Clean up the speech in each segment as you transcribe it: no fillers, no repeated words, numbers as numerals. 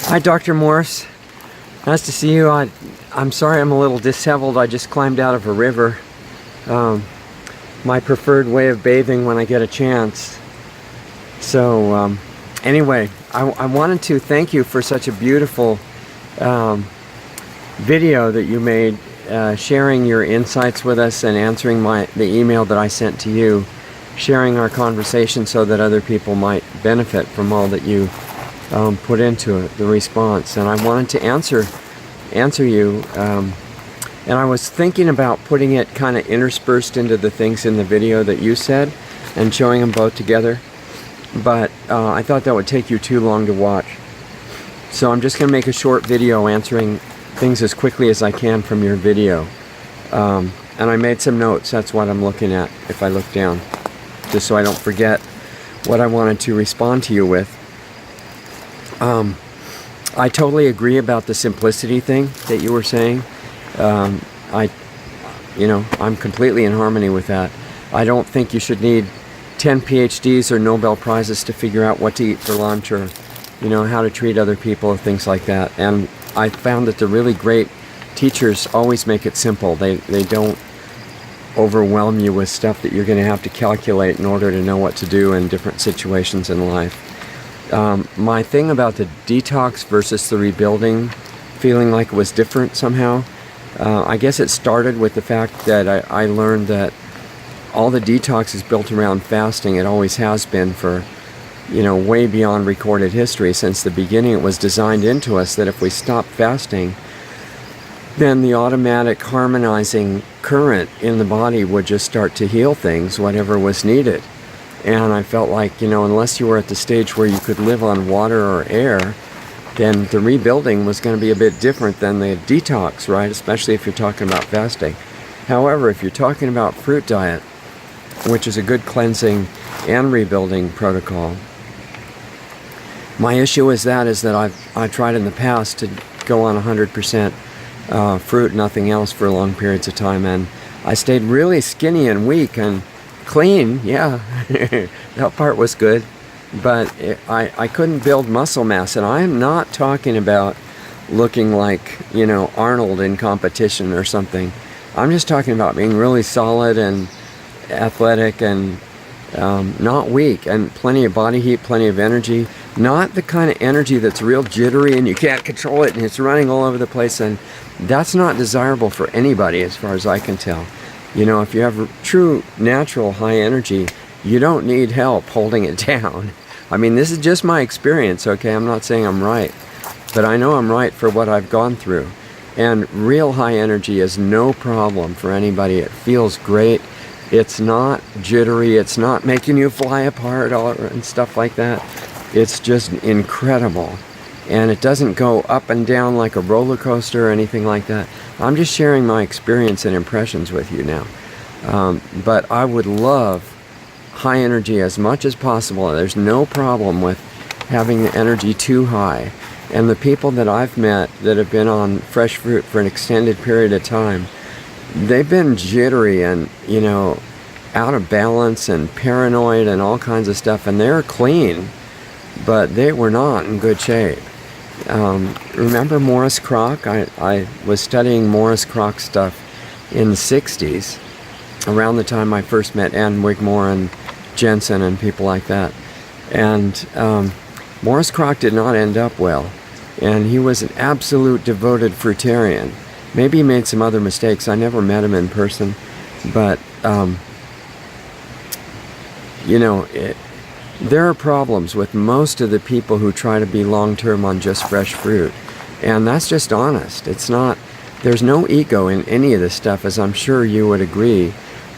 Hi, Dr. Morse. Nice to see you. I'm sorry I'm a little disheveled. I just climbed out of a river. My preferred way of bathing when I get a chance. So anyway, I wanted to thank you for such a beautiful video that you made, sharing your insights with us and answering the email that I sent to you, sharing our conversation so that other people might benefit from all that you put into it, the response. And I wanted to answer you, and I was thinking about putting it kind of interspersed into the things in the video that you said and showing them both together, but I thought that would take you too long to watch. So I'm just going to make a short video answering things as quickly as I can from your video. And I made some notes. That's what I'm looking at if I look down, just so I don't forget what I wanted to respond to you with. I totally agree about the simplicity thing that you were saying. I'm completely in harmony with that. I don't think you should need 10 PhDs or Nobel Prizes to figure out what to eat for lunch, or how to treat other people, or things like that. And I found that the really great teachers always make it simple. They don't overwhelm you with stuff that you're going to have to calculate in order to know what to do in different situations in life. My thing about the detox versus the rebuilding, feeling like it was different somehow, I guess it started with the fact that I learned that all the detox is built around fasting. It always has been for, way beyond recorded history. Since the beginning, it was designed into us that if we stop fasting, then the automatic harmonizing current in the body would just start to heal things, whatever was needed. And I felt like, unless you were at the stage where you could live on water or air, then the rebuilding was going to be a bit different than the detox, right? Especially if you're talking about fasting. However, if you're talking about fruit diet, which is a good cleansing and rebuilding protocol, my issue is that I've tried in the past to go on 100% fruit, nothing else, for long periods of time, and I stayed really skinny and weak and clean. Yeah, that part was good, but I couldn't build muscle mass. And I'm not talking about looking like, Arnold in competition or something. I'm just talking about being really solid and athletic and not weak, and plenty of body heat, plenty of energy. Not the kind of energy that's real jittery and you can't control it and it's running all over the place, and that's not desirable for anybody as far as I can tell. If you have true natural high energy, you don't need help holding it down. I mean, this is just my experience, okay? I'm not saying I'm right, but I know I'm right for what I've gone through. And real high energy is no problem for anybody. It feels great. It's not jittery. It's not making you fly apart and stuff like that. It's just incredible. And it doesn't go up and down like a roller coaster or anything like that. I'm just sharing my experience and impressions with you now. But I would love high energy as much as possible. There's no problem with having the energy too high. And the people that I've met that have been on fresh fruit for an extended period of time, they've been jittery and, out of balance and paranoid and all kinds of stuff. And they're clean, but they were not in good shape. Remember Morse Croc? I was studying Morse Croc stuff in the 60s, around the time I first met Ann Wigmore and Jensen and people like that. And Morse Croc did not end up well. And he was an absolute devoted fruitarian. Maybe he made some other mistakes. I never met him in person. But, there are problems with most of the people who try to be long-term on just fresh fruit. And that's just honest. There's no ego in any of this stuff, as I'm sure you would agree.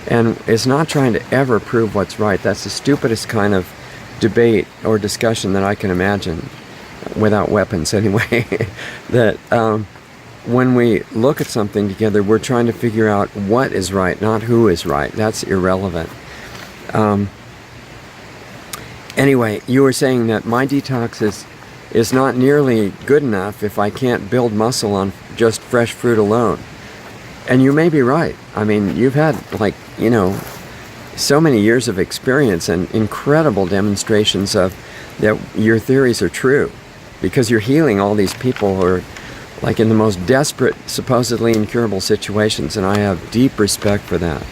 And it's not trying to ever prove what's right. That's the stupidest kind of debate or discussion that I can imagine, without weapons anyway. That when we look at something together, we're trying to figure out what is right, not who is right. That's irrelevant. Anyway, you were saying that my detox is not nearly good enough if I can't build muscle on just fresh fruit alone. And you may be right. I mean, you've had, so many years of experience and incredible demonstrations of that your theories are true. because you're healing all these people who are like in the most desperate, supposedly incurable situations, and I have deep respect for that.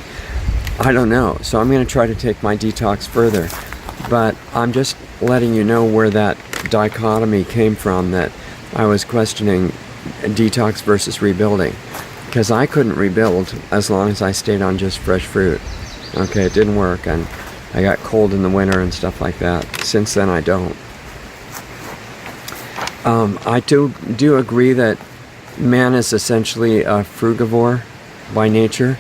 I don't know, so I'm going to try to take my detox further, but I'm just letting you know where that dichotomy came from, that I was questioning detox versus rebuilding, because I couldn't rebuild as long as I stayed on just fresh fruit. Okay, it didn't work, and I got cold in the winter and stuff like that. Since then, I don't. I do agree that man is essentially a frugivore by nature,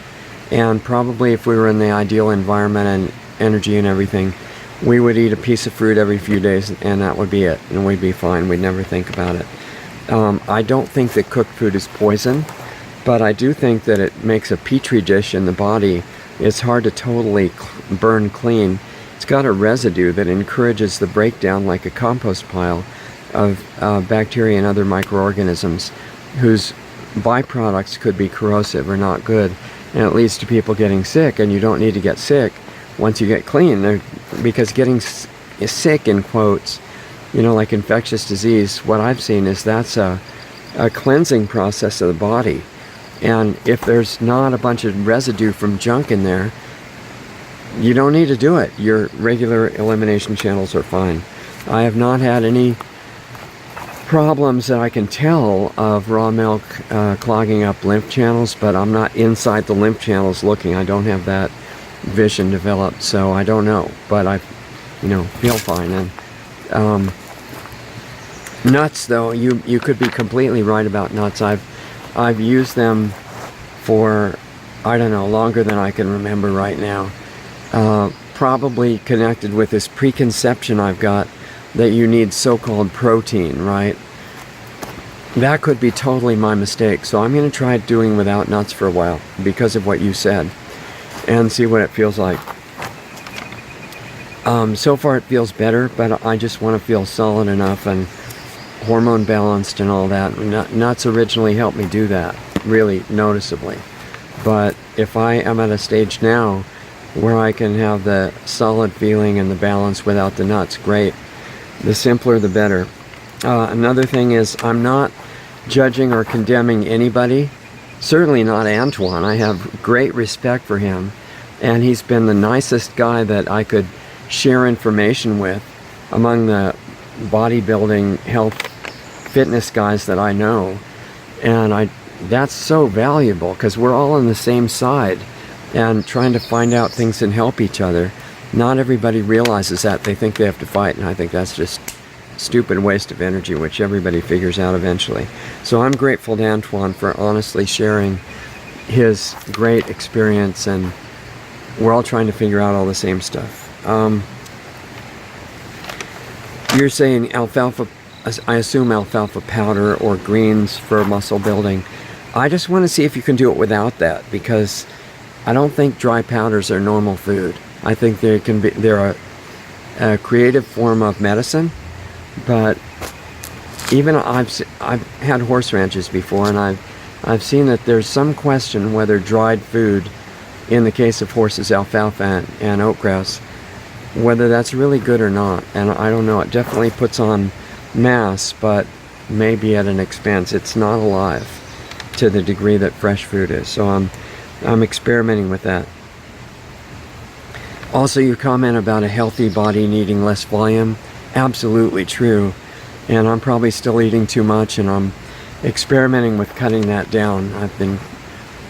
and probably if we were in the ideal environment and energy and everything, we would eat a piece of fruit every few days, and that would be it, and we'd be fine. We'd never think about it. I don't think that cooked food is poison, but I do think that it makes a petri dish in the body. It's hard to totally burn clean. It's got a residue that encourages the breakdown, like a compost pile, of bacteria and other microorganisms whose byproducts could be corrosive or not good, and it leads to people getting sick. And you don't need to get sick once you get clean, because getting sick, in quotes, you know, like infectious disease, what I've seen is that's a cleansing process of the body. And if there's not a bunch of residue from junk in there, you don't need to do it. Your regular elimination channels are fine. I have not had any problems that I can tell of raw milk clogging up lymph channels, but I'm not inside the lymph channels looking. I don't have that vision developed, so I don't know, but I feel fine. And nuts, though, you could be completely right about nuts. I've used them for, I don't know, longer than I can remember right now. Probably connected with this preconception I've got that you need so-called protein, right? That could be totally my mistake. So I'm going to try doing without nuts for a while because of what you said, and see what it feels like. So far it feels better, but I just want to feel solid enough and hormone balanced and all that. Nuts originally helped me do that, really noticeably. But if I am at a stage now where I can have the solid feeling and the balance without the nuts, great. The simpler the better. Another thing is, I'm not judging or condemning anybody, certainly not Antoine. I have great respect for him, and he's been the nicest guy that I could share information with among the bodybuilding, health, fitness guys that I know. And that's so valuable, because we're all on the same side and trying to find out things and help each other. Not everybody realizes that. They think they have to fight, and I think that's just stupid waste of energy, which everybody figures out eventually. So I'm grateful to Antoine for honestly sharing his great experience, and we're all trying to figure out all the same stuff. You're saying alfalfa, I assume alfalfa powder or greens for muscle building. I just want to see if you can do it without that, because I don't think dry powders are normal food. I think they're a creative form of medicine, but even I've had horse ranches before, and I've seen that there's some question whether dried food, in the case of horses, alfalfa and oatgrass, whether that's really good or not. And I don't know. It definitely puts on mass, but maybe at an expense. It's not alive to the degree that fresh fruit is. So I'm experimenting with that. Also, your comment about a healthy body needing less volume, absolutely true. And I'm probably still eating too much, and I'm experimenting with cutting that down. I've been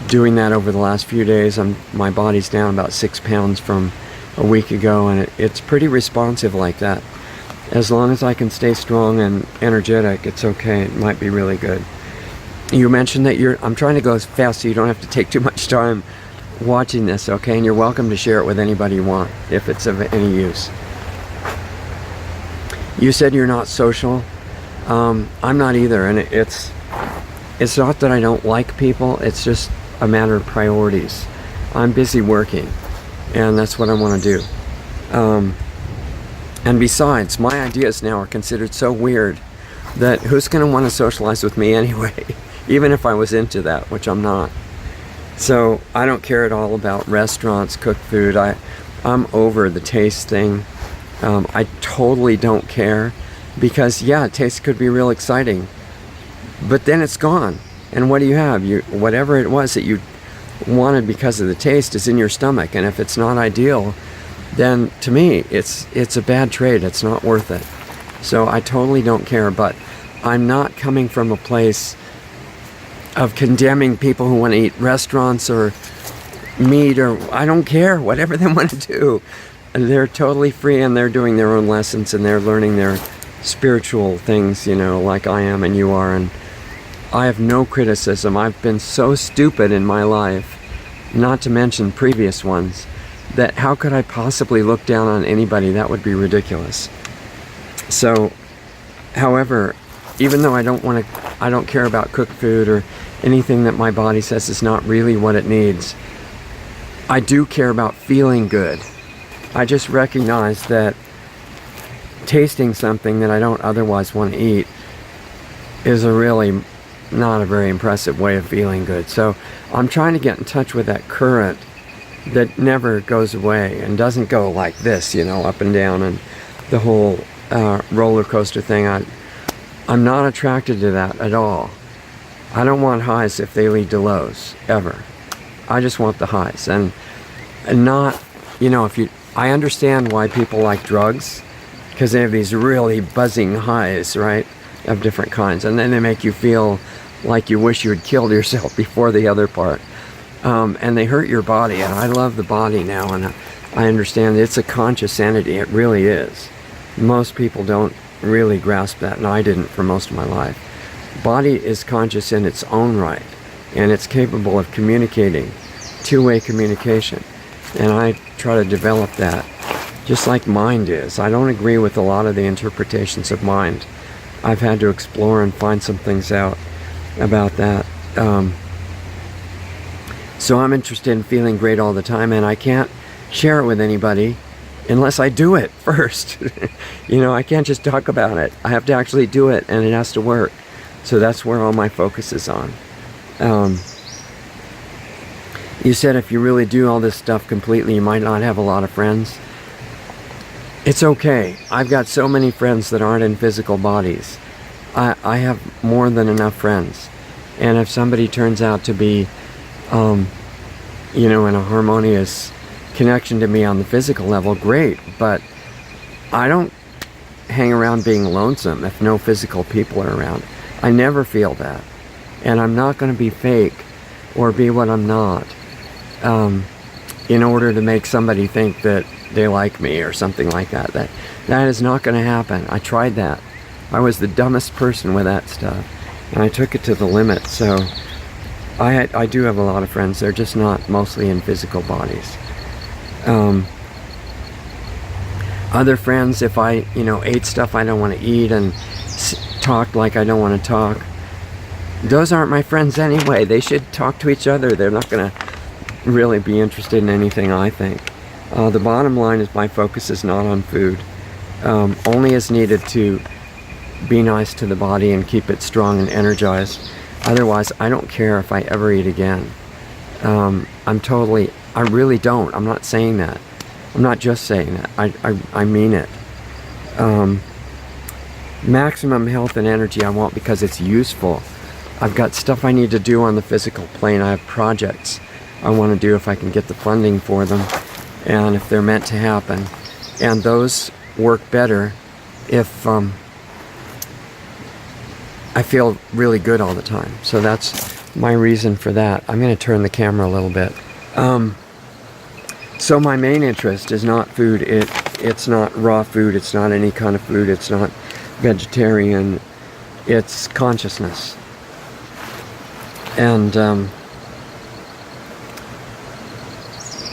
doing that over the last few days. My body's down about 6 pounds from a week ago, and it's pretty responsive like that. As long as I can stay strong and energetic, it's okay. It might be really good. You mentioned that I'm trying to go as fast so you don't have to take too much time watching this, okay? And you're welcome to share it with anybody you want if it's of any use. You said you're not social. I'm not either, and it's not that I don't like people. It's just a matter of priorities. I'm busy working, and that's what I want to do. And besides, my ideas now are considered so weird that who's going to want to socialize with me anyway, even if I was into that, which I'm not. So I don't care at all about restaurants, cooked food. I'm over the taste thing. I totally don't care Because yeah, taste could be real exciting, but then it's gone. And what do you have? Whatever it was that you wanted because of the taste is in your stomach, and if it's not ideal, then to me it's a bad trade. It's not worth it. So I totally don't care, but I'm not coming from a place of condemning people who want to eat restaurants or meat, or I don't care, whatever they want to do. They're totally free, and they're doing their own lessons, and they're learning their spiritual things, you know, like I am and you are, and I have no criticism. I've been so stupid in my life, not to mention previous ones, that how could I possibly look down on anybody? That would be ridiculous. So, however, even though I don't care about cooked food or anything that my body says is not really what it needs, I do care about feeling good. I just recognize that tasting something that I don't otherwise want to eat is a really not a very impressive way of feeling good. So I'm trying to get in touch with that current that never goes away and doesn't go like this, you know, up and down, and the whole roller coaster thing. I'm not attracted to that at all. I don't want highs if they lead to lows, ever. I just want the highs, and not, you know, I understand why people like drugs, because they have these really buzzing highs, right, of different kinds, and then they make you feel like you wish you had killed yourself before the other part, and they hurt your body. And I love the body now, and I understand it's a conscious entity. It really is. Most people don't really grasp that, and I didn't for most of my life. Body is conscious in its own right, and it's capable of communicating, two-way communication, and I try to develop that, just like mind is. I don't agree with a lot of the interpretations of mind. I've had to explore and find some things out about that. So I'm interested in feeling great all the time, and I can't share it with anybody unless I do it first. You know, I can't just talk about it. I have to actually do it, and it has to work. So that's where all my focus is on. You said if you really do all this stuff completely, you might not have a lot of friends. It's okay. I've got so many friends that aren't in physical bodies. I have more than enough friends. And if somebody turns out to be, you know, in a harmonious connection to me on the physical level, great. But I don't hang around being lonesome if no physical people are around. I never feel that. And I'm not going to be fake or be what I'm not in order to make somebody think that they like me or something like that. That is not going to happen. I tried that. I was the dumbest person with that stuff, and I took it to the limit. So I do have a lot of friends. They're just not mostly in physical bodies. Other friends, if I, you know, ate stuff I don't want to eat and talked like I don't want to talk, those aren't my friends anyway. They should talk to each other. They're not going to really be interested in anything, I think. The bottom line is my focus is not on food. Only as needed to be nice to the body and keep it strong and energized. Otherwise, I don't care if I ever eat again. I really don't. I'm not saying that. I'm not just saying that. I mean it. Maximum health and energy I want because it's useful. I've got stuff I need to do on the physical plane. I have projects I want to do if I can get the funding for them, and if they're meant to happen. And those work better if I feel really good all the time. So that's my reason for that. I'm going to turn the camera a little bit. So my main interest is not food. It's not raw food. It's not any kind of food. It's not vegetarian. It's consciousness. And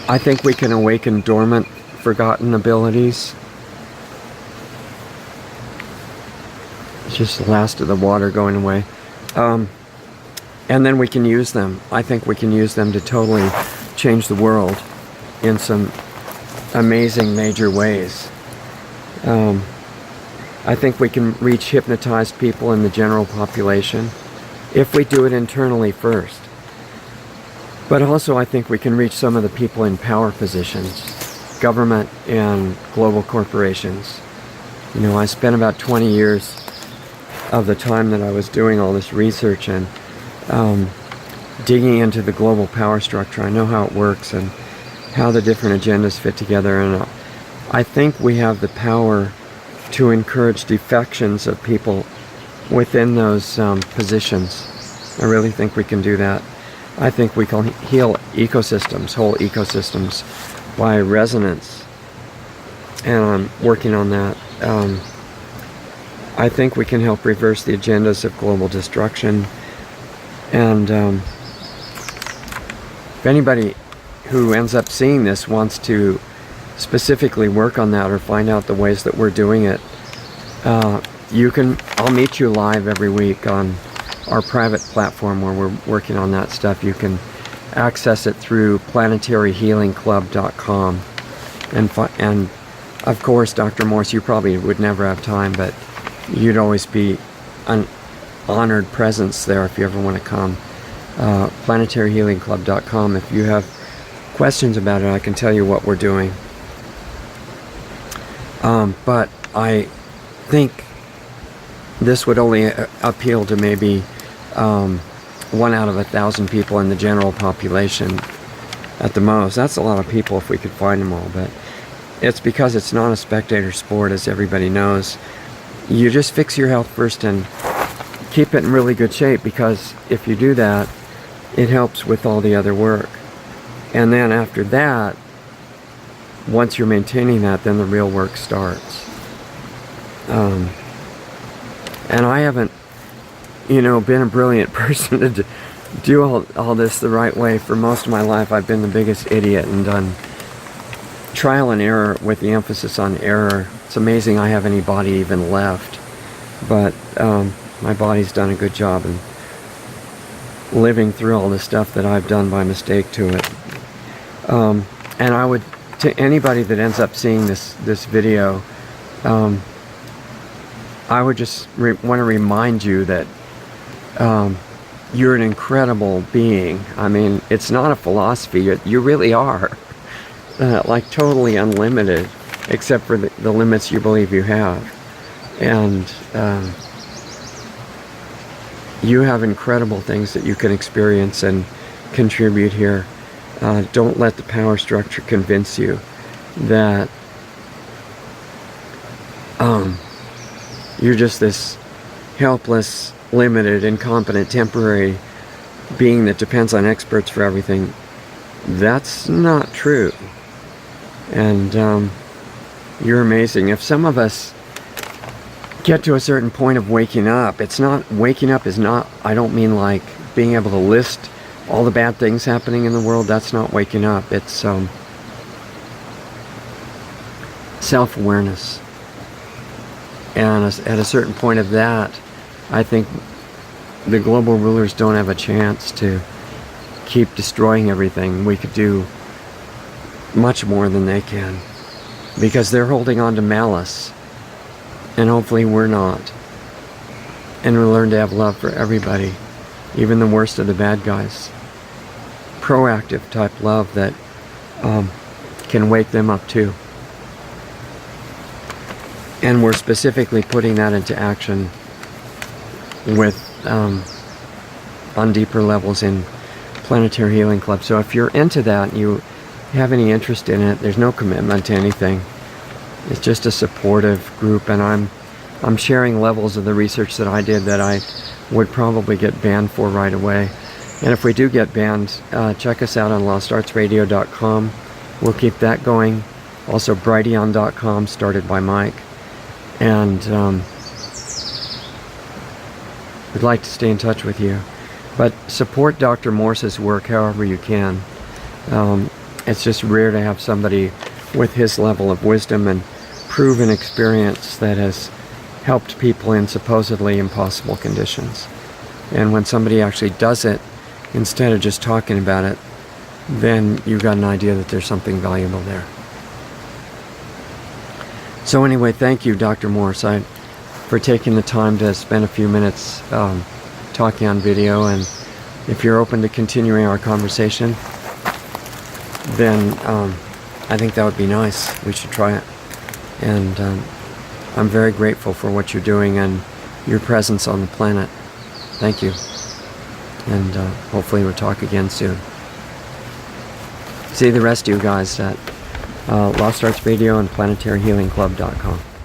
I think we can awaken dormant, forgotten abilities. It's just the last of the water going away. And then we can use them. I think we can use them to totally change the world in some amazing major ways. I think we can reach hypnotized people in the general population if we do it internally first. But also I think we can reach some of the people in power positions, government and global corporations, You know, I spent about 20 years of the time that I was doing all this research and digging into the global power structure. I know how it works and how the different agendas fit together, and I think we have the power to encourage defections of people within those positions. I really think we can do that. I think we can heal ecosystems, whole ecosystems, by resonance, and I'm working on that. I think we can help reverse the agendas of global destruction, and if anybody who ends up seeing this wants to specifically work on that or find out the ways that we're doing it, I'll meet you live every week on our private platform where we're working on that stuff. You can access it through planetaryhealingclub.com, and of course, Dr. Morse, you probably would never have time, but you'd always be an honored presence there if you ever want to come. Planetaryhealingclub.com. If you have questions about it, I can tell you what we're doing. But I think this would only appeal to maybe 1 out of 1,000 people in the general population at the most. That's a lot of people if we could find them all, but it's because it's not a spectator sport, as everybody knows. You just fix your health first and keep it in really good shape, because if you do that, it helps with all the other work. And then after that, once you're maintaining that, then the real work starts. And I haven't, been a brilliant person to do all this the right way. For most of my life, I've been the biggest idiot and done trial and error with the emphasis on error. It's amazing I have any body even left. But my body's done a good job in living through all the stuff that I've done by mistake to it. And I would, to anybody that ends up seeing this video, I would just want to remind you that you're an incredible being. I mean, it's not a philosophy. You really are. Like totally unlimited, except for the limits you believe you have. And you have incredible things that you can experience and contribute here. Don't let the power structure convince you that you're just this helpless, limited, incompetent, temporary being that depends on experts for everything. That's not true. And you're amazing. If some of us get to a certain point of waking up, waking up is not, I don't mean like being able to list all the bad things happening in the world. That's not waking up. It's self-awareness. And at a certain point of that, I think the global rulers don't have a chance to keep destroying everything. We could do much more than they can, because they're holding on to malice, and hopefully we're not. And we learn to have love for everybody, even the worst of the bad guys. Proactive type love that can wake them up too. And we're specifically putting that into action with on deeper levels in Planetary Healing Club. So if you're into that and you have any interest in it, there's no commitment to anything. It's just a supportive group, and I'm sharing levels of the research that I did that I would probably get banned for right away. And if we do get banned, check us out on lostartsradio.com. We'll keep that going. Also brighteon.com, started by Mike. And we'd like to stay in touch with you. But support Dr. Morse's work however you can. It's just rare to have somebody with his level of wisdom and proven experience that has helped people in supposedly impossible conditions. And when somebody actually does it, instead of just talking about it, then you've got an idea that there's something valuable there. So anyway, thank you, Dr. Morse, for taking the time to spend a few minutes talking on video. And if you're open to continuing our conversation, then I think that would be nice. We should try it. And I'm very grateful for what you're doing and your presence on the planet. Thank you. And hopefully we'll talk again soon. See the rest of you guys at Lost Arts Radio and PlanetaryHealingClub.com.